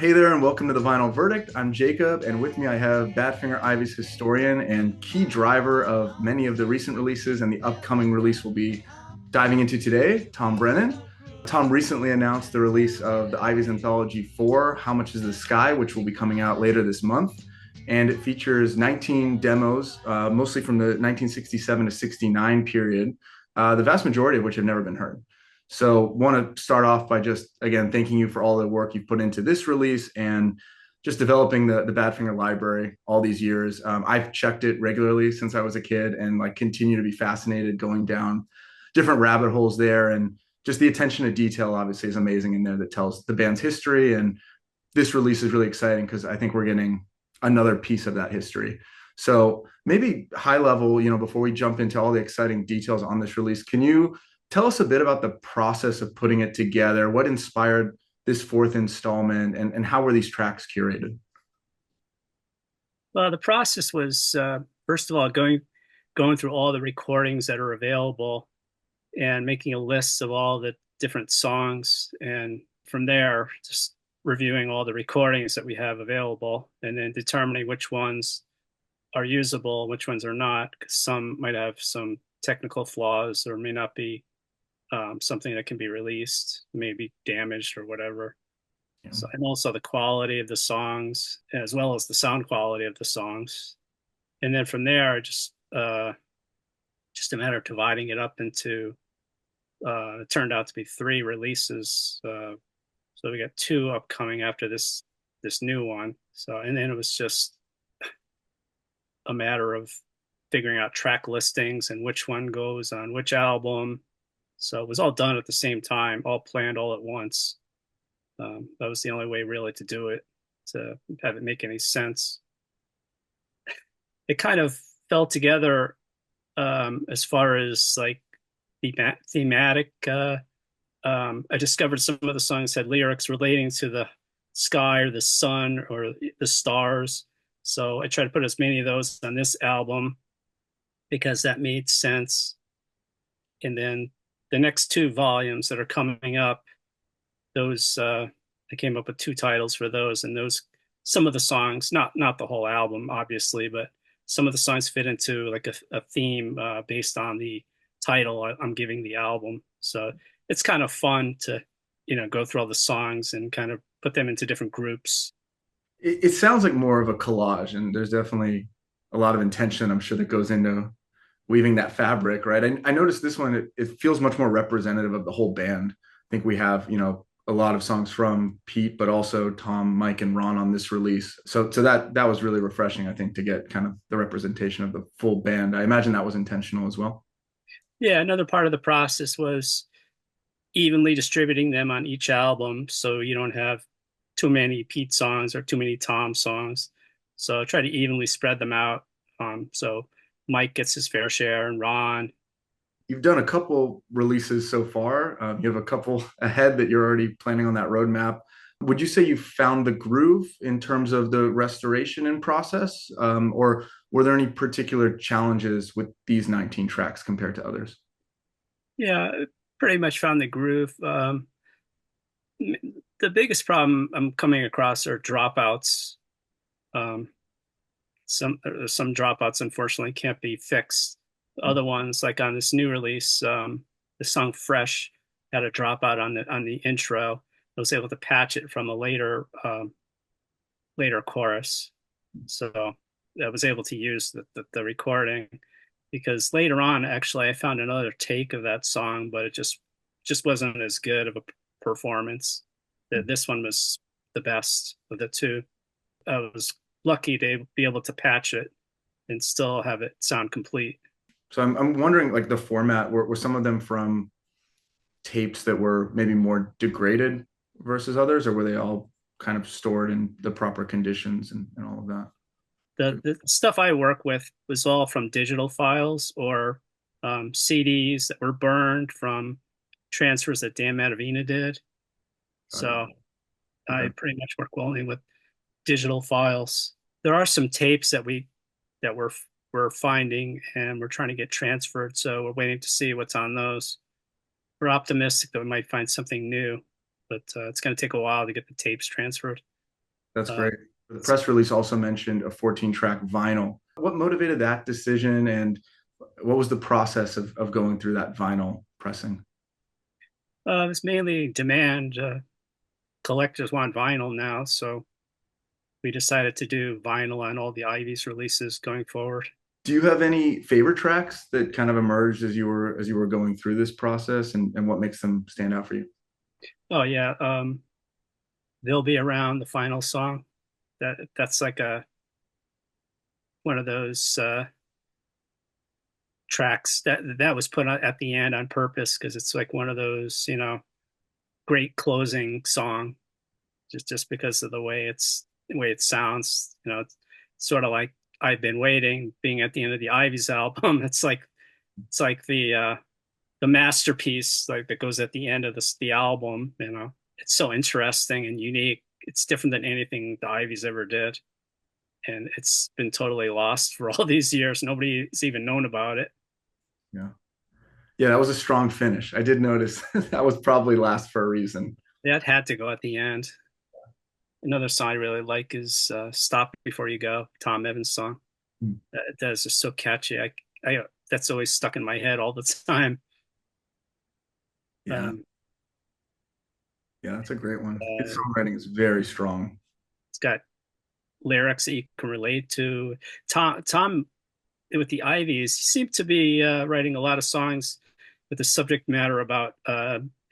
Hey there, and welcome to the Vinyl Verdict. I'm Jacob, and with me I have Badfinger Iveys historian and key driver of many of the recent releases and the upcoming release we'll be diving into today, Tom Brennan. Tom recently announced the release of the Iveys Anthology 4, How Much is the Sky, which will be coming out later this month. And it features 19 demos, mostly from the 1967 to 69 period, the vast majority of which have never been heard. So want to start off by just, again, thanking you for all the work you've put into this release and just developing the Badfinger library all these years. I've checked it regularly since I was a kid and like continue to be fascinated going down different rabbit holes there. And just the attention to detail obviously is amazing in there that tells the band's history. And this release is really exciting because I think we're getting another piece of that history. So maybe high level, before we jump into all the exciting details on this release, can you tell us a bit about the process of putting it together? What inspired this fourth installment, and how were these tracks curated? Well, the process was first of all going through all the recordings that are available and making a list of all the different songs, and from there just reviewing all the recordings that we have available, and then determining which ones are usable, which ones are not, because some might have some technical flaws or may not be something that can be released, may be damaged or whatever. Yeah. So, and also the quality of the songs as well as the sound quality of the songs. And then from there, just a matter of dividing it up into it turned out to be three releases. So we got two upcoming after this new one. So and then it was just a matter of figuring out track listings and which one goes on which album. So it was all done at the same time, all planned all at once. That was the only way really to do it, to have it make any sense. It kind of fell together as far as like thematic. I discovered some of the songs had lyrics relating to the sky or the sun or the stars. So I tried to put as many of those on this album because that made sense. And then the next two volumes that are coming up, those I came up with two titles for those, and those some of the songs, not the whole album, obviously, but some of the songs fit into like a theme based on the title I'm giving the album. So it's kind of fun to go through all the songs and kind of put them into different groups. It sounds like more of a collage, and there's definitely a lot of intention, I'm sure, that goes into weaving that fabric, right? I noticed this one, it feels much more representative of the whole band. I think we have, a lot of songs from Pete, but also Tom, Mike, and Ron on this release. So that was really refreshing, I think, to get kind of the representation of the full band. I imagine that was intentional as well. Yeah, another part of the process was evenly distributing them on each album so you don't have too many Pete songs or too many Tom songs. So try to evenly spread them out. So Mike gets his fair share and Ron. You've done a couple releases so far. You have a couple ahead that you're already planning on that roadmap. Would you say you found the groove in terms of the restoration and process, or were there any particular challenges with these 19 tracks compared to others? Yeah, pretty much found the groove. The biggest problem I'm coming across are dropouts. Um, some dropouts unfortunately can't be fixed. Other ones, like on this new release, the song "Fresh" had a dropout on the intro. I was able to patch it from a later chorus, so I was able to use the recording. Because later on, actually, I found another take of that song, but it just wasn't as good of a performance. This one was the best of the two. I was lucky to be able to patch it and still have it sound complete. So I'm wondering, like the format, were some of them from tapes that were maybe more degraded versus others, or were they all kind of stored in the proper conditions and all of that? The stuff I work with was all from digital files or CDs that were burned from transfers that Dan Matavina did. Got it. So I Okay. pretty much work only with digital files. There are some tapes that we're finding and we're trying to get transferred. So we're waiting to see what's on those. We're optimistic that we might find something new, but it's going to take a while to get the tapes transferred. That's Uh, great. The press release also mentioned a 14-track vinyl. What motivated that decision, and what was the process of going through that vinyl pressing? it's mainly demand. Collectors want vinyl now, so we decided to do vinyl on all the Iveys releases going forward. Do you have any favorite tracks that kind of emerged as you were going through this process, and what makes them stand out for you? Oh yeah, they'll be around the final song. That's like a one of those tracks that was put at the end on purpose because it's like one of those great closing song just because of the way it sounds. It's sort of like I've been waiting, being at the end of the Ivy's album. It's like the masterpiece like that goes at the end of the album. It's so interesting and unique. It's different than anything the Ivy's ever did, and it's been totally lost for all these years. Nobody's even known about it. Yeah. Yeah, that was a strong finish. I did notice that was probably last for a reason. That had to go at the end. Another song I really like is "Stop Before You Go," Tom Evans song. That is just so catchy. I that's always stuck in my head all the time. Yeah, Um, yeah, that's a great one. His uh, songwriting is very strong. it's got lyrics that you can relate to. Tom with the Ivies, he seemed to be writing a lot of songs with the subject matter about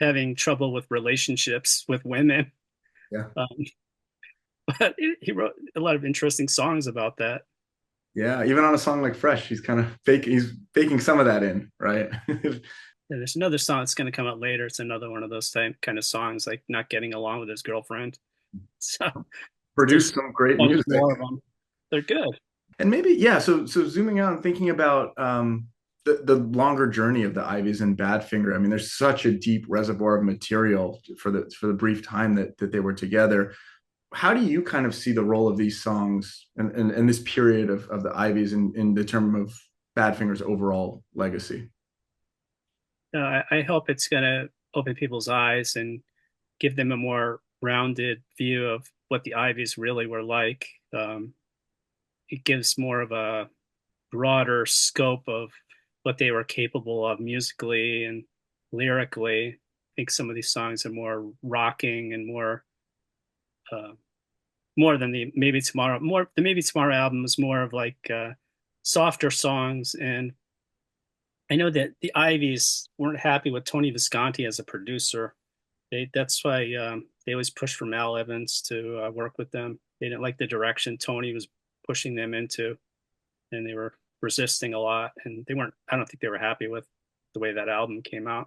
having trouble with relationships with women. Yeah. Um, but he wrote a lot of interesting songs about that. Yeah, even on a song like Fresh, he's baking some of that in, right? And there's another song that's going to come out later. It's another one of those kind of songs, like not getting along with his girlfriend. So Produced there's some a great bunch music. more of them. They're good. And maybe, yeah, so zooming out and thinking about the longer journey of the Ivies and Badfinger. I mean, there's such a deep reservoir of material for the brief time that they were together. How do you kind of see the role of these songs and this period of the Ivies in the term of Badfinger's overall legacy? I hope it's going to open people's eyes and give them a more rounded view of what the Ivies really were like. It gives more of a broader scope of what they were capable of musically and lyrically. I think some of these songs are more rocking and uh, more than the Maybe Tomorrow. The Maybe Tomorrow album was more of like softer songs. And I know that the Ivies weren't happy with Tony Visconti as a producer. That's why they always pushed for Mal Evans to work with them. They didn't like the direction Tony was pushing them into, and they were resisting a lot. And they weren't. I don't think they were happy with the way that album came out.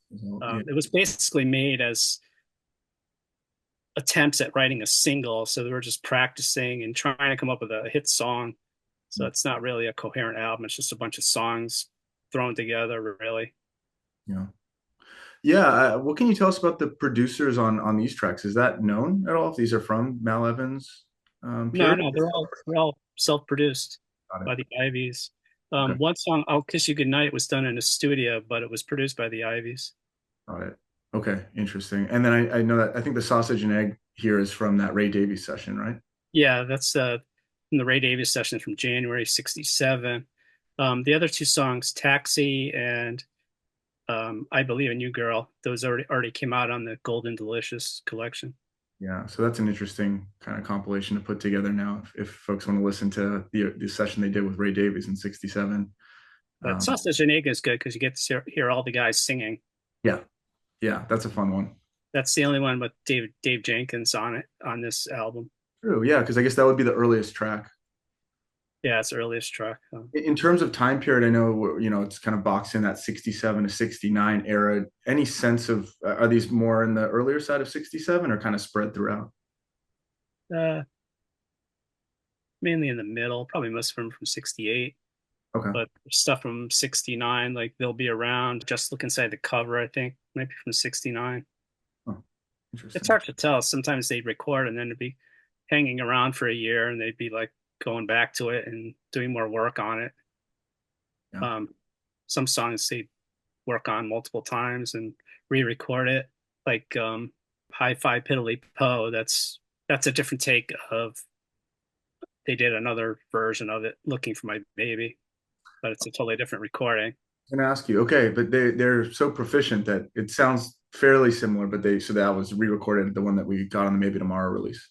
Yeah. It was basically made as attempts at writing a single, so they were just practicing and trying to come up with a hit song. So it's not really a coherent album. It's just a bunch of songs thrown together, really. Yeah. Yeah. What can you tell us about the producers on these tracks? Is that known at all? If these are from Mal Evans No, period? no, they're all self-produced Got it. by the Ivies. Okay. One song, "I'll Kiss You Goodnight," was done in a studio, but it was produced by the Ivies. Got it. Okay. Interesting. And then I know that I think the sausage and egg here is from that Ray Davies session, right? Yeah, that's from the Ray Davies session from January '67. The other two songs, "Taxi" and "I Believe in You, Girl," those already came out on the Golden Delicious collection. Yeah. So that's an interesting kind of compilation to put together now if folks want to listen to the session they did with Ray Davies in 67. But Um, "Sausage and Egg" is good because you get to hear all the guys singing. yeah. Yeah. That's a fun one. That's the only one with Dave Jenkins on it on this album. True. Yeah. Because I guess that would be the earliest track. Yeah, it's the earliest track. In terms of time period, I know, it's kind of boxed in that 67 to 69 era. Any sense of, are these more in the earlier side of 67 or kind of spread throughout? Uh, Mainly in the middle, probably most of them from '68, Okay. but stuff from '69, like "They'll Be Around." Just look inside the cover, I think, might be from '69. Oh, It's interesting. hard to tell. Sometimes they'd record and then it'd be hanging around for a year and they'd be like going back to it and doing more work on it. Yeah. Um, some songs they work on multiple times and re-record it, like "Hi Fi Piddly Po." That's that's a different take of they did another version of it, Looking for My Baby, but it's a totally different recording. I'm gonna ask you, okay, but they're so proficient that it sounds fairly similar, but they so that was re-recorded, the one that we got on the Maybe Tomorrow release.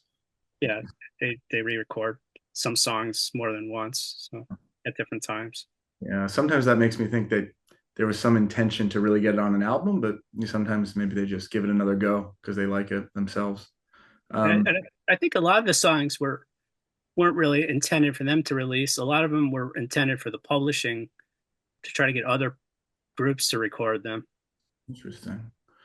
Yeah, they re-record some songs more than once, so at different times. Yeah, sometimes that makes me think that there was some intention to really get it on an album, but sometimes maybe they just give it another go because they like it themselves. Um, And I think a lot of the songs weren't really intended for them to release. A lot of them were intended for the publishing to try to get other groups to record them. Interesting.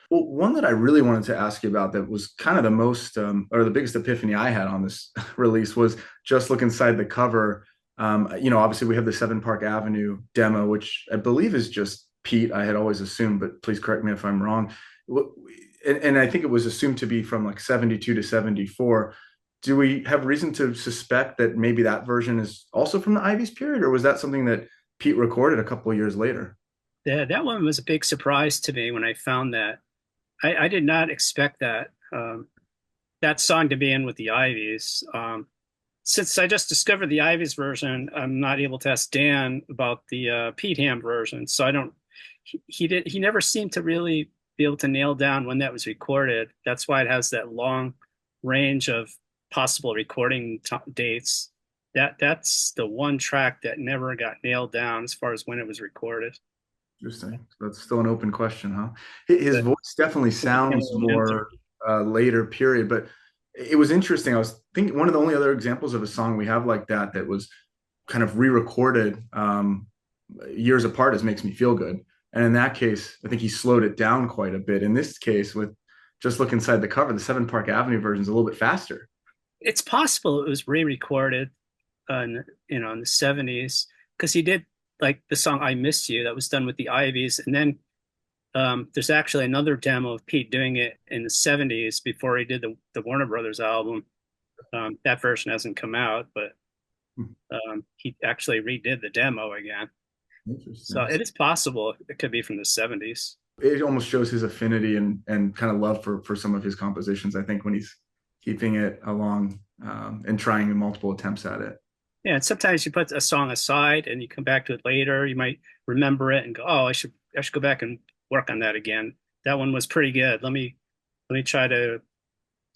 Well, one that I really wanted to ask you about that was kind of the most or the biggest epiphany I had on this release was just look inside the cover. Obviously we have the Seven Park Avenue demo, which I believe is just Pete. I had always assumed, but please correct me if I'm wrong. And I think it was assumed to be from like 72 to 74. Do we have reason to suspect that maybe that version is also from the Iveys period, or was that something that Pete recorded a couple of years later? That one was a big surprise to me when I found that. I did not expect that that song to be in with the Iveys. Since I just discovered the Iveys version, I'm not able to ask Dan about the Pete Ham version. So I don't. He never seemed to really be able to nail down when that was recorded. That's why it has that long range of possible recording dates. That's the one track that never got nailed down as far as when it was recorded. Interesting. That's still an open question, huh? His But voice definitely sounds answer. more later period, but it was interesting. I was thinking one of the only other examples of a song we have like that that was kind of re-recorded years apart is Makes Me Feel Good. And in that case, I think he slowed it down quite a bit. In this case, with Just Look Inside the Cover, the Seven Park Avenue version is a little bit faster. It's possible it was re-recorded in the 70s because he did like the song I Miss You that was done with the Iveys, and then there's actually another demo of Pete doing it in the 70s before he did the Warner Brothers album. That version hasn't come out, but he actually redid the demo again. So Interesting. it is possible it could be from the 70s. It almost shows his affinity and kind of love for some of his compositions. I think when he's keeping it along and trying multiple attempts at it. Yeah, and sometimes you put a song aside and you come back to it later. You might remember it and go, "Oh, I should go back and work on that again. That one was pretty good. Let me try to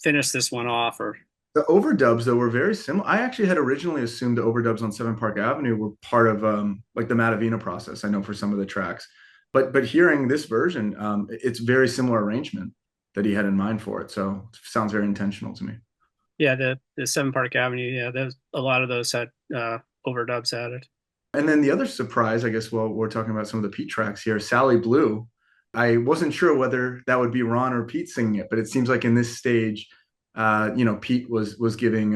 finish this one off." Or The overdubs though were very similar. I actually had originally assumed the overdubs on Seven Park Avenue were part of like the Matavina process. I know for some of the tracks, but hearing this version, it's very similar arrangement that he had in mind for it. So it sounds very intentional to me. yeah, the Seven Park Avenue. Yeah, there's a lot of those had overdubs added. And then the other surprise, I guess, while we're talking about some of the Pete tracks here, Sally Blue. I wasn't sure whether that would be Ron or Pete singing it, but it seems like in this stage, Pete was giving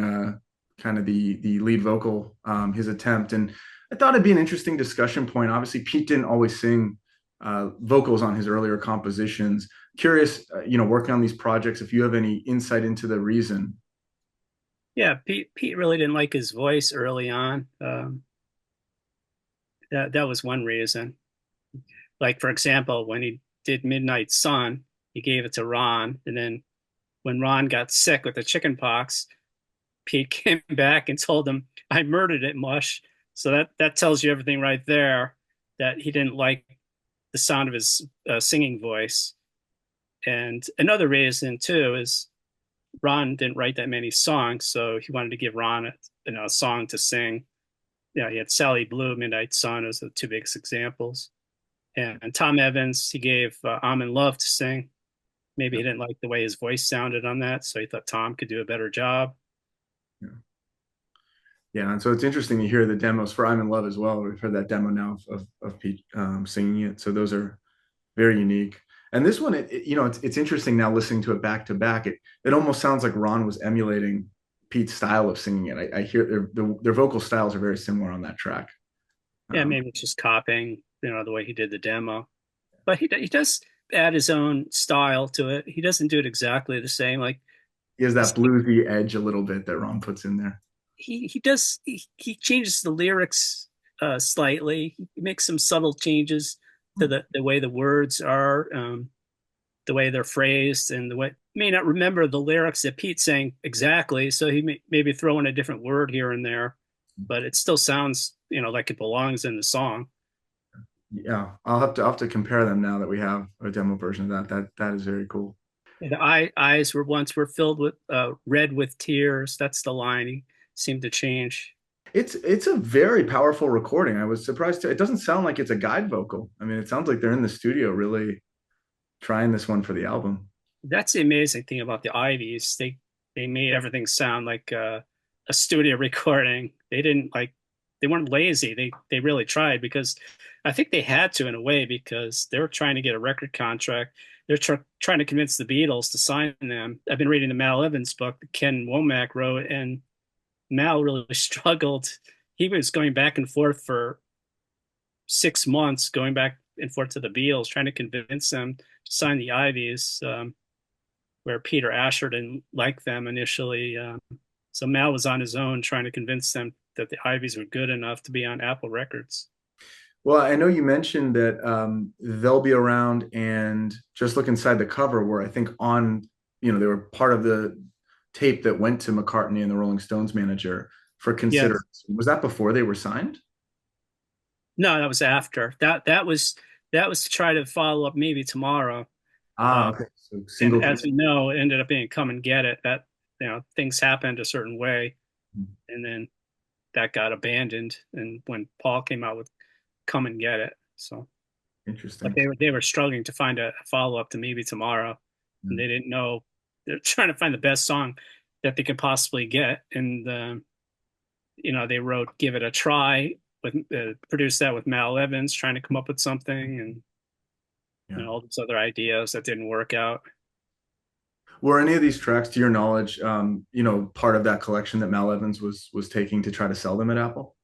kind of the lead vocal, his attempt, and I thought it'd be an interesting discussion point. Obviously, Pete didn't always sing vocals on his earlier compositions. Curious, working on these projects, if you have any insight into the reason. Yeah, Pete really didn't like his voice early on. That was one reason. Like for example, when he did Midnight Sun, he gave it to Ron, and then when Ron got sick with the chicken pox, Pete came back and told him, "I murdered it, Mush." So that tells you everything right there. That he didn't like the sound of his singing voice. And another reason too is Ron didn't write that many songs, so he wanted to give Ron a song to sing. Yeah, he had Sally Blue, Midnight Sun as the two biggest examples. And Tom Evans, he gave I'm in Love to sing. Maybe he didn't like the way his voice sounded on that, so he thought Tom could do a better job. Yeah. Yeah, and so it's interesting to hear the demos for "I'm in Love" as well. We've heard that demo now of Pete singing it, so those are very unique. And this one, it's interesting now listening to it back to back. It almost sounds like Ron was emulating Pete's style of singing it. I hear their vocal styles are very similar on that track. Yeah, Um, maybe it's just copying, the way he did the demo. But he does add his own style to it. He doesn't do it exactly the same. Like he has that bluesy edge a little bit that Ron puts in there. he changes the lyrics slightly. He makes some subtle changes to the way the words are, the way they're phrased, and the way may not remember the lyrics that Pete's saying exactly, so he may maybe throw in a different word here and there, but it still sounds, like it belongs in the song. Yeah, I'll have to compare them now that we have a demo version of that. That is very cool. The eyes were filled with red with tears. That's the line. He seemed to change. It's a very powerful recording. I was surprised too. It doesn't sound like it's a guide vocal. I mean, it sounds like they're in the studio really trying this one for the album. That's the amazing thing about the Iveys. They made everything sound like a studio recording. They weren't lazy. They really tried because I think they had to in a way because they were trying to get a record contract. They're trying to convince the Beatles to sign them. I've been reading the Mal Evans book that Ken Womack wrote, and Mal really struggled. He was going back and forth for 6 months, going back and forth to the Beatles, trying to convince them to sign the Iveys. Where Peter Asher didn't like them initially. So Mal was on his own trying to convince them that the Iveys were good enough to be on Apple Records. Well, I know you mentioned that they'll be around, and just look inside the cover where I think they were part of the tape that went to McCartney and the Rolling Stones manager for Yes. consideration. Was that before they were signed? No, that was after. That was to try to follow up maybe tomorrow. Ah, Uh, okay. So and single. as we know, it ended up being Come and Get It. That things happened a certain way, and then that got abandoned. And when Paul came out with Come and Get It, so but Interesting. they were struggling to find a follow up to maybe tomorrow, and Hmm. they didn't know. They're trying to find the best song that they could possibly get, and they wrote "Give It a Try" with produced that with Mal Evans, trying to come up with something, and Yeah. all these other ideas that didn't work out. Were any of these tracks, to your knowledge, part of that collection that Mal Evans was taking to try to sell them at Apple?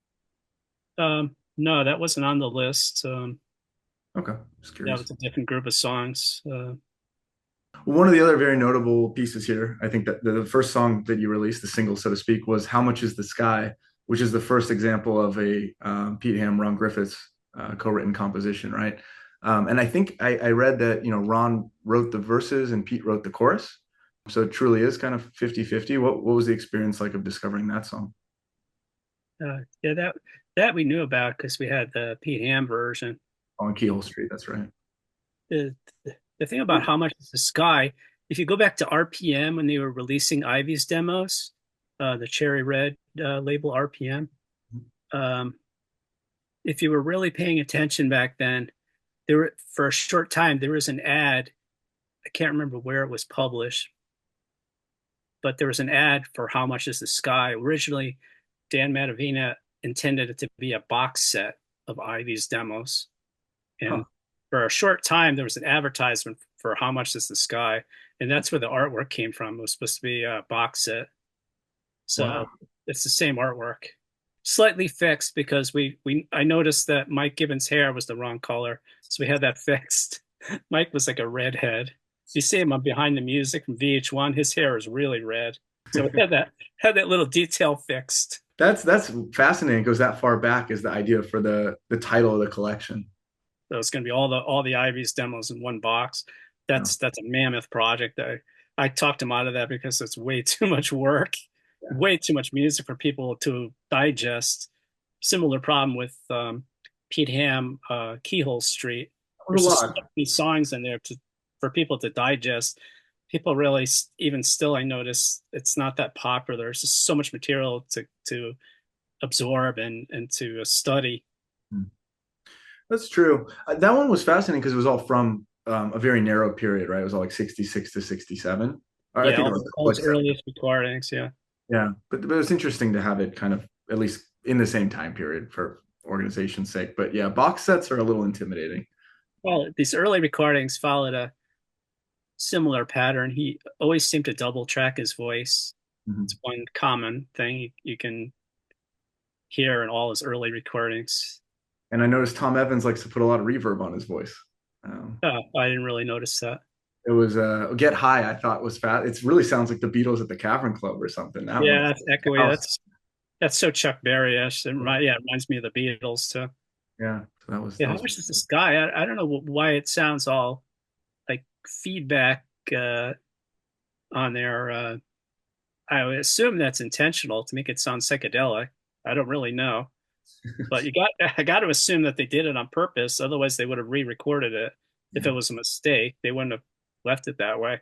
No, that wasn't on the list. Okay, just That curious. was a different group of songs. One of the other very notable pieces here, I think that the first song that you released, the single, so to speak, was "How Much Is the Sky," which is the first example of a Pete Ham, Ron Griffiths co-written composition, right? And I think I read that Ron wrote the verses and Pete wrote the chorus, so it truly is kind of 50-50. What was the experience like of discovering that song? Yeah, that we knew about because we had the Pete Ham version. On Keyhole Street, that's right. The the thing about How Much Is the Sky, if you go back to RPM when they were releasing Ivy's demos, the Cherry Red label RPM, um, if you were really paying attention back then, for a short time there was an ad. I can't remember where it was published, but there was an ad for How Much Is the Sky. Originally, Dan Matavina intended it to be a box set of Ivy's demos. Huh. And for a short time, there was an advertisement for How Much Is the Sky? And that's where the artwork came from. It was supposed to be a box set. Wow. So it's the same artwork. Slightly fixed because I noticed that Mike Gibbons' hair was the wrong color. So we had that fixed. Mike was like a redhead. You see him on Behind the Music from VH1, his hair is really red. So we had that little detail fixed. That's fascinating. It goes that far back as the idea for the title of the collection. So it's going to be all the Ivy's demos in one box. Yeah. That's a mammoth project. I talked him out of that because it's way too much work, Yeah. way too much music for people to digest. Similar problem with Pete Ham, Keyhole Street. That was There's a just so lot. many songs in there for people to digest. People really, even still, I notice it's not that popular. There's just so much material to absorb and to study. That's true. That one was fascinating because it was all from a very narrow period, right? It was all like 66 to 67. Or I Yeah, think it was all like his seven. earliest recordings. Yeah. Yeah. But it was interesting to have it kind of at least in the same time period for organization's sake. But yeah, box sets are a little intimidating. Well, these early recordings followed a similar pattern. He always seemed to double track his voice. Mhm. It's one common thing you can hear in all his early recordings. And I noticed Tom Evans likes to put a lot of reverb on his voice. I didn't really notice that. It was Get High, I thought was fat. It really sounds like the Beatles at the Cavern Club or something. That one. Yeah, that's echoey. House. That's so Chuck Berry-ish. Yeah, it reminds me of the Beatles too. Yeah. So that was Yeah, that how was much is this guy? I don't know why it sounds all like feedback. on there. I would assume that's intentional to make it sound psychedelic. I don't really know, but I got to assume that they did it on purpose. Otherwise, they would have re-recorded it. If it Yeah. was a mistake, they wouldn't have left it that way.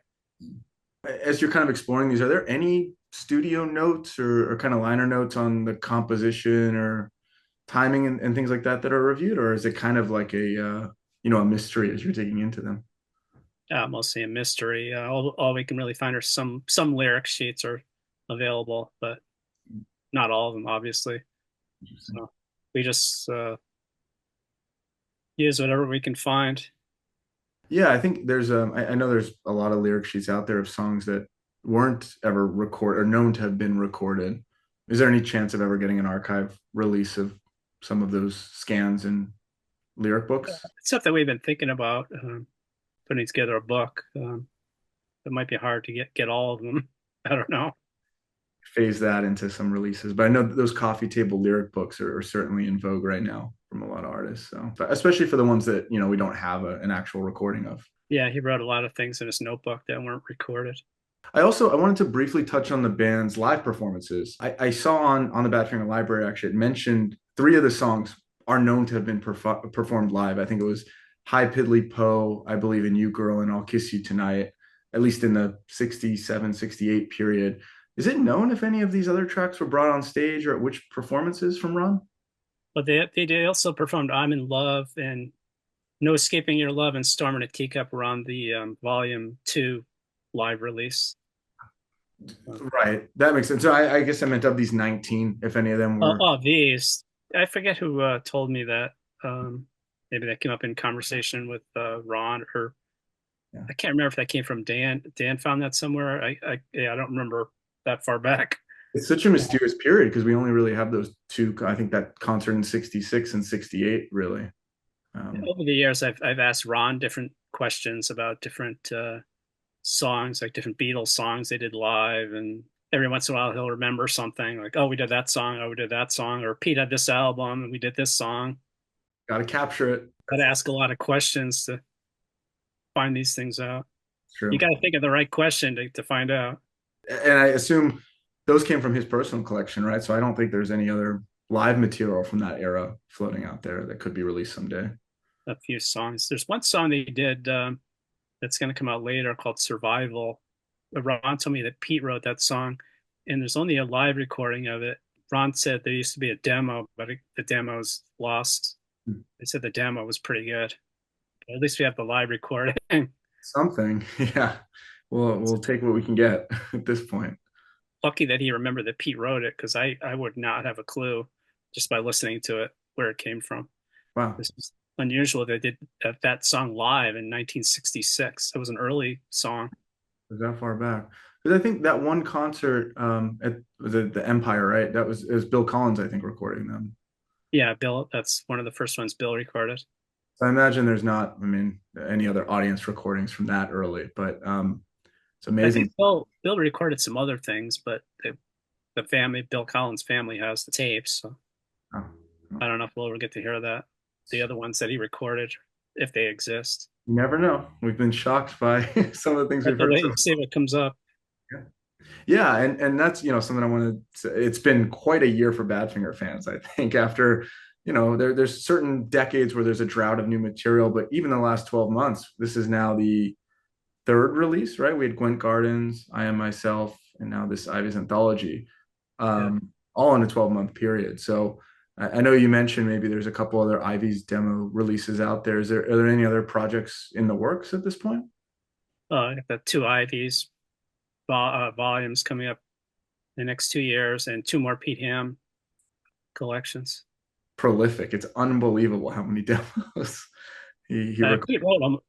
As you're kind of exploring these, are there any studio notes or kind of liner notes on the composition or timing and things like that that are reviewed, or is it kind of like a mystery as you're digging into them? Mostly a mystery. All we can really find are some lyric sheets are available, but not all of them, obviously. Interesting. So we just use whatever we can find. Yeah, I think I know there's a lot of lyric sheets out there of songs that weren't ever recorded or known to have been recorded. Is there any chance of ever getting an archive release of some of those scans and lyric books? It's stuff that we've been thinking about, putting together a book. It might be hard to get all of them. I don't know. Phase that into some releases. But I know that those coffee table lyric books are certainly in vogue right now from a lot of artists. So, but especially for the ones that we don't have an actual recording of. Yeah, he wrote a lot of things in his notebook that weren't recorded. I wanted to briefly touch on the band's live performances. I saw on the Badfinger Library actually it mentioned three of the songs are known to have been performed live. I think it was High Piddly Poe, I believe in You Girl and I'll Kiss You Tonight, at least in the 67, 68 period. Is it known if any of these other tracks were brought on stage or at which performances from Ron? But they also performed "I'm in Love" and "No Escaping Your Love" and "Storm in a Teacup" were on the Volume 2 live release. Right. That makes sense. So I guess I meant of these 19, if any of them were. These I forget who told me that. Maybe that came up in conversation with Ron, or Yeah. I can't remember if that came from Dan. Dan found that somewhere. Yeah, I don't remember that far back. It's such a mysterious period because we only really have those two. I think that concert in 66 and 68, really. Um, Over the years, I've asked Ron different questions about different songs, like different Beatles songs they did live, and every once in a while he'll remember something like, "Oh, we did that song. Oh, we did that song," or "Pete had this album and we did this song." Got to capture it. Got to ask a lot of questions to find these things out. It's You true. got to think of the right question to find out. And I assume those came from his personal collection, right? So I don't think there's any other live material from that era floating out there that could be released someday. A few songs. There's one song they did that's going to come out later called "Survival." Ron told me that Pete wrote that song, and there's only a live recording of it. Ron said there used to be a demo, but the demo's lost. They said the demo was pretty good. But at least we have the live recording. Something, yeah. We'll take what we can get at this point. Lucky that he remembered that Pete wrote it, because I would not have a clue just by listening to it where it came from. Wow, This is unusual. They did that song live in 1966. It was an early song. was that far back? Because I think that one concert at the Empire, right? It was Bill Collins, I think, recording them. Yeah, Bill. That's one of the first ones Bill recorded. So I imagine there's not, I mean, any other audience recordings from that early, but it's I think amazing. Bill recorded some other things, but the family, Bill Collins' family, has the tapes. So Oh, I don't know if we'll ever get to hear that. The other ones that he recorded, if they exist. you never know. We've been shocked by some of the things I have we've to heard wait so and see what comes up. far. Yeah, and that's something I wanted to, it's been quite a year for Badfinger fans, I think, after there's certain decades where there's a drought of new material, but even the last 12 months, this is now the third release, right? We had Gwent Gardens, I Am Myself, and now this Iveys Anthology, Yeah. all in a 12-month period. So I know you mentioned maybe there's a couple other Iveys demo releases out there. Are there any other projects in the works at this point? I got the two Iveys volumes coming up the next 2 years, and two more Pete Ham collections. Prolific. It's unbelievable how many demos he Pete recorded. wrote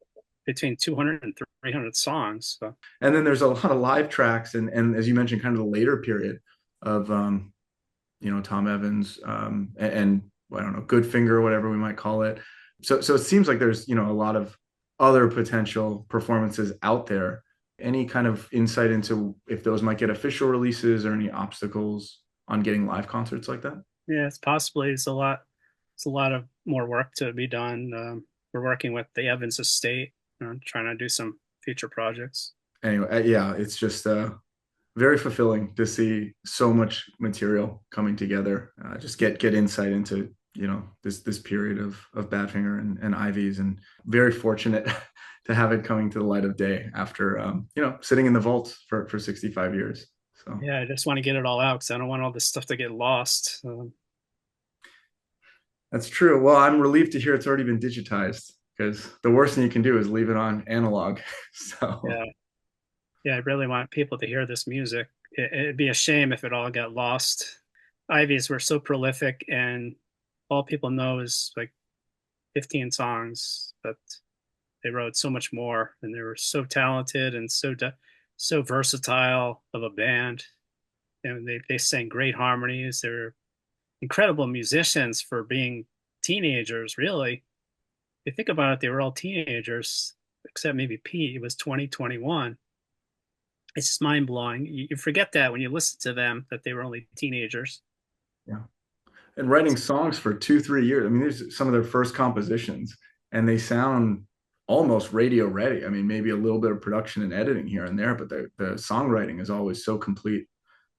between 200 and 300 songs. So And then there's a lot of live tracks and as you mentioned, kind of the later period of Tom Evans and I don't know, Goodfinger, whatever we might call it. So it seems like there's a lot of other potential performances out there. Any kind of insight into if those might get official releases or any obstacles on getting live concerts like that? yeah, it's possibly it's a lot of more work to be done. We're working with the Evans estate, trying to do some future projects. anyway, yeah, it's just very fulfilling to see so much material coming together. Just get insight into this period of Badfinger and Iveys, and very fortunate to have it coming to the light of day after sitting in the vaults for 65 years. So Yeah, I just want to get it all out because I don't want all this stuff to get lost. that's true. Well, I'm relieved to hear it's already been digitized because the worst thing you can do is leave it on analog. So Yeah, yeah, I really want people to hear this music. It'd be a shame if it all got lost. Iveys were so prolific, and all people know is like 15 songs, but they wrote so much more, and they were so talented and so versatile of a band. And they sang great harmonies. They're incredible musicians for being teenagers, really. If you think about it, they were all teenagers, except maybe Pete. He was 20, 21. It's just mind blowing. You forget that when you listen to them, that they were only teenagers. yeah. And writing songs for 2, 3 years. I mean, these some of their first compositions, and they sound almost radio ready. I mean, maybe a little bit of production and editing here and there, but the songwriting is always so complete.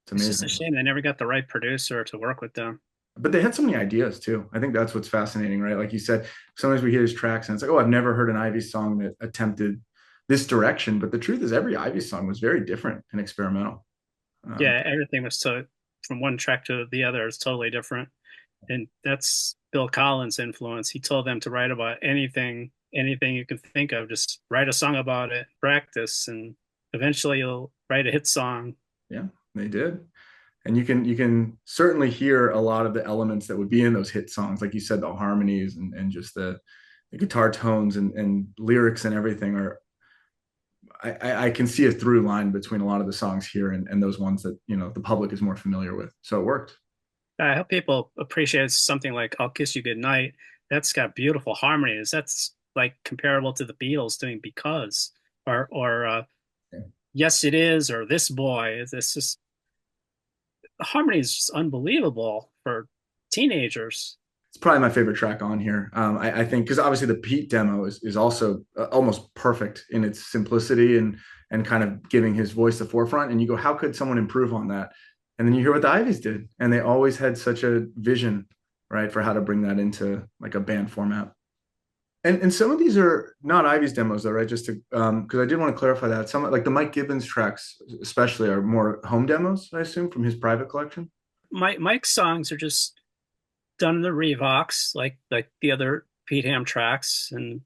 It's It's just a amazing. shame they never got the right producer to work with them. But they had so many ideas too. I think that's what's fascinating, right? Like you said, sometimes we hear his tracks and it's like, oh, I've never heard an Ivy song that attempted this direction. But the truth is, every Ivy song was very different and experimental. Um, Yeah, everything was so from one track to the other is totally different. And that's Bill Collins' influence. He told them to write about anything you can think of. Just write a song about it, practice, and eventually you'll write a hit song. yeah, they did. And you can certainly hear a lot of the elements that would be in those hit songs, like you said, the harmonies and just the guitar tones and lyrics and everything are. I can see a through line between a lot of the songs here and those ones that the public is more familiar with. So it worked. I hope people appreciate something like "I'll Kiss You Goodnight." That's got beautiful harmonies. That's like comparable to the Beatles doing "Because" or "Yes It Is" or "This Boy." This is the harmony is just unbelievable for teenagers. It's probably my favorite track on here. I think because obviously the Pete demo is also almost perfect in its simplicity and kind of giving his voice the forefront. And you go, how could someone improve on that? And then you hear what the Iveys did, and they always had such a vision, right, for how to bring that into like a band format. And some of these are not Ivy's demos though, right? Just to because I did want to clarify that some like the Mike Gibbons tracks, especially, are more home demos, I assume, from his private collection. Mike's songs are just done in the Revox, like the other Pete Ham tracks and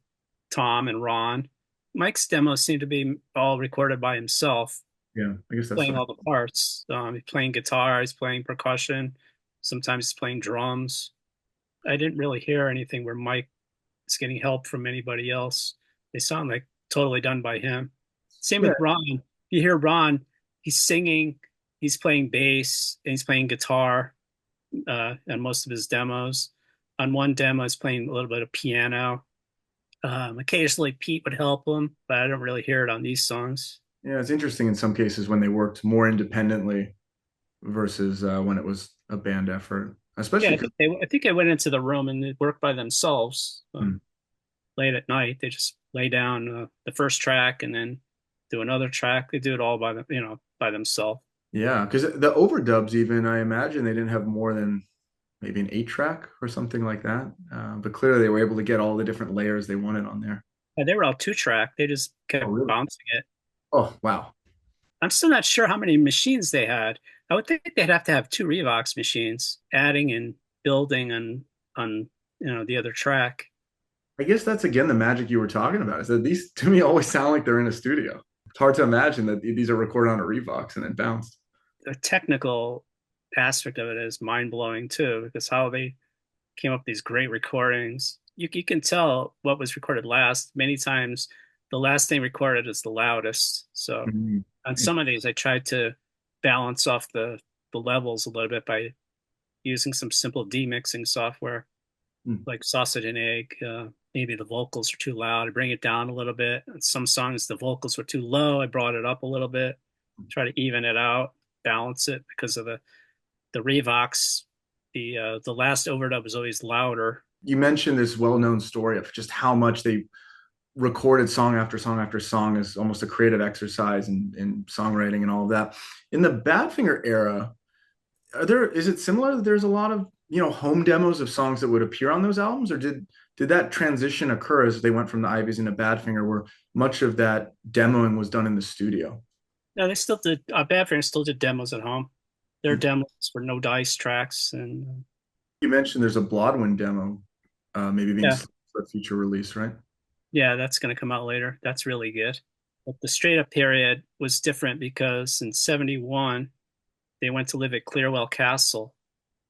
Tom and Ron. Mike's demos seem to be all recorded by himself, Yeah, I guess that's playing the all the parts. He's playing guitar, he's playing percussion, sometimes he's playing drums. I didn't really hear anything where Mike is getting help from anybody else. They sound like totally done by him. Same yeah. with Ron. You hear Ron, he's singing, he's playing bass, and he's playing guitar on most of his demos. On one demo, he's playing a little bit of piano. Occasionally, Pete would help him, but I don't really hear it on these songs. Yeah, it's interesting in some cases when they worked more independently versus when it was a band effort, Yeah, especially because I think they went into the room and they worked by themselves late at night. They just lay down the first track and then do another track. They do it all by themselves. yeah, because the overdubs even I imagine they didn't have more than maybe an 8 track or something like that. But clearly they were able to get all the different layers they wanted on there. They were all 2 track. They just Oh, kept really? bouncing it. Oh, wow. I'm still not sure how many machines they had. I would think they'd have to have 2 Revox machines, adding and building on the other track. I guess that's again the magic you were talking about is that these to me always sound like they're in a studio. It's hard to imagine that these are recorded on a Revox and then bounced. The technical aspect of it is mind blowing too, because how they came up with these great recordings. You can tell what was recorded last. Many times, the last thing recorded is the loudest. So Mhm. on some of these, I tried to balance off the levels a little bit by using some simple demixing software Mm. like Sausage and Egg. Maybe the vocals are too loud. I bring it down a little bit. And some songs, the vocals were too low. I brought it up a little bit, try to even it out, balance it because of the Revox. The last overdub is always louder. You mentioned this well-known story of just how much they recorded song after song after song as almost a creative exercise in songwriting and all of that. In the Badfinger era, is it similar? There's a lot of, home demos of songs that would appear on those albums, or did that transition occur as they went from the Iveys into Badfinger, where much of that demoing was done in the studio? No, they still did. Badfinger still did demos at home. Their demos were no dice tracks, and You mentioned there's a Blodwyn demo, maybe being yeah, slated for a future release, right? yeah, that's going to come out later. That's really good. But the straight up period was different because in '71 they went to live at Clearwell Castle,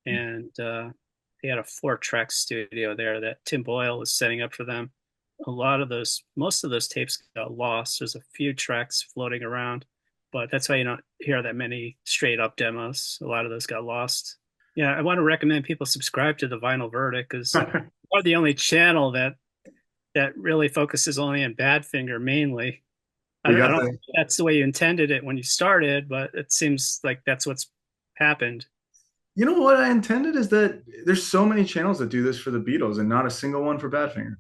and they had a 4-track studio there that Tim Boyle was setting up for them. Most of those tapes got lost. There's a few tracks floating around, but that's why you don't hear that many straight up demos. A lot of those got lost. Yeah, I want to recommend people subscribe to the Vinyl Verdict because we're the only channel that really focuses only on Badfinger mainly. We I got don't the think that's the way you intended it when you started, but it seems like that's what's happened. You know what I intended is that there's so many channels that do this for the Beatles and not a single one for Badfinger.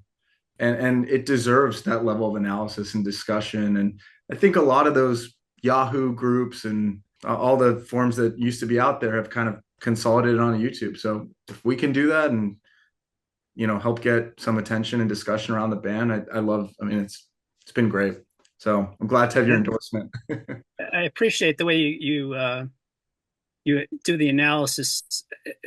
And it deserves that level of analysis and discussion. And I think a lot of those Yahoo groups and all the forums that used to be out there have kind of consolidated on YouTube. So if we can do that and help get some attention and discussion around the band, I love. I mean, it's been great. So I'm glad to have your Yeah. endorsement. I appreciate the way you do the analysis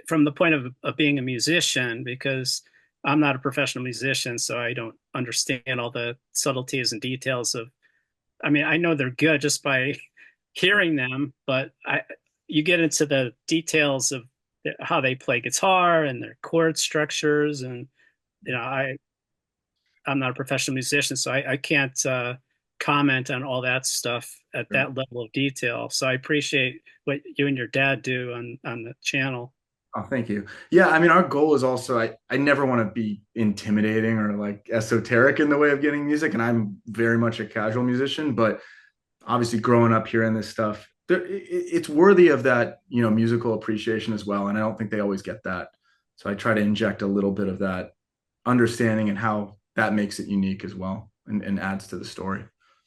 from the point of being a musician because I'm not a professional musician, so I don't understand all the subtleties and details of. I mean, I know they're good just by hearing them, but you get into the details of how they play guitar and their chord structures, and you know, I'm not a professional musician, so I can't comment on all that stuff at that level of detail. So I appreciate what you and your dad do on the channel. Oh, thank you. Yeah, I mean, our goal is also I never want to be intimidating or like esoteric in the way of getting music, and I'm very much a casual musician, but obviously growing up hearing this stuff, it's worthy of that, musical appreciation as well. And I don't think they always get that. So I try to inject a little bit of that understanding and how that makes it unique as well and adds to the story.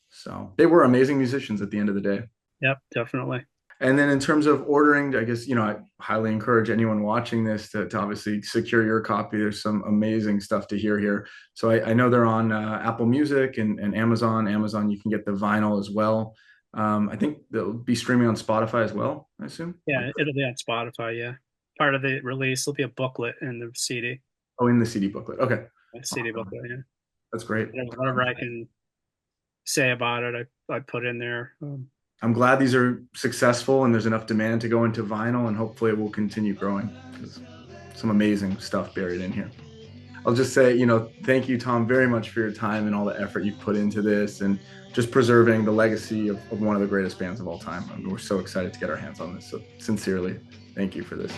So they were amazing musicians at the end of the day. Yep, definitely. And then in terms of ordering, I guess, I highly encourage anyone watching this to obviously secure your copy. There's some amazing stuff to hear here. So I know they're on Apple Music and Amazon. Amazon, you can get the vinyl as well. I think they'll be streaming on Spotify as well, I assume. Yeah, it'll be on Spotify. Yeah, part of the release will be a booklet in the CD. Oh, in the CD booklet. Okay. A CD booklet. Yeah, That's great. whatever I can say about it, I put in there. I'm glad these are successful and there's enough demand to go into vinyl, and hopefully it will continue growing because some amazing stuff buried in here. I'll just say, thank you, Tom, very much for your time and all the effort you've put into this and just preserving the legacy of one of the greatest bands of all time. I mean, we're so excited to get our hands on this. So sincerely, thank you for this.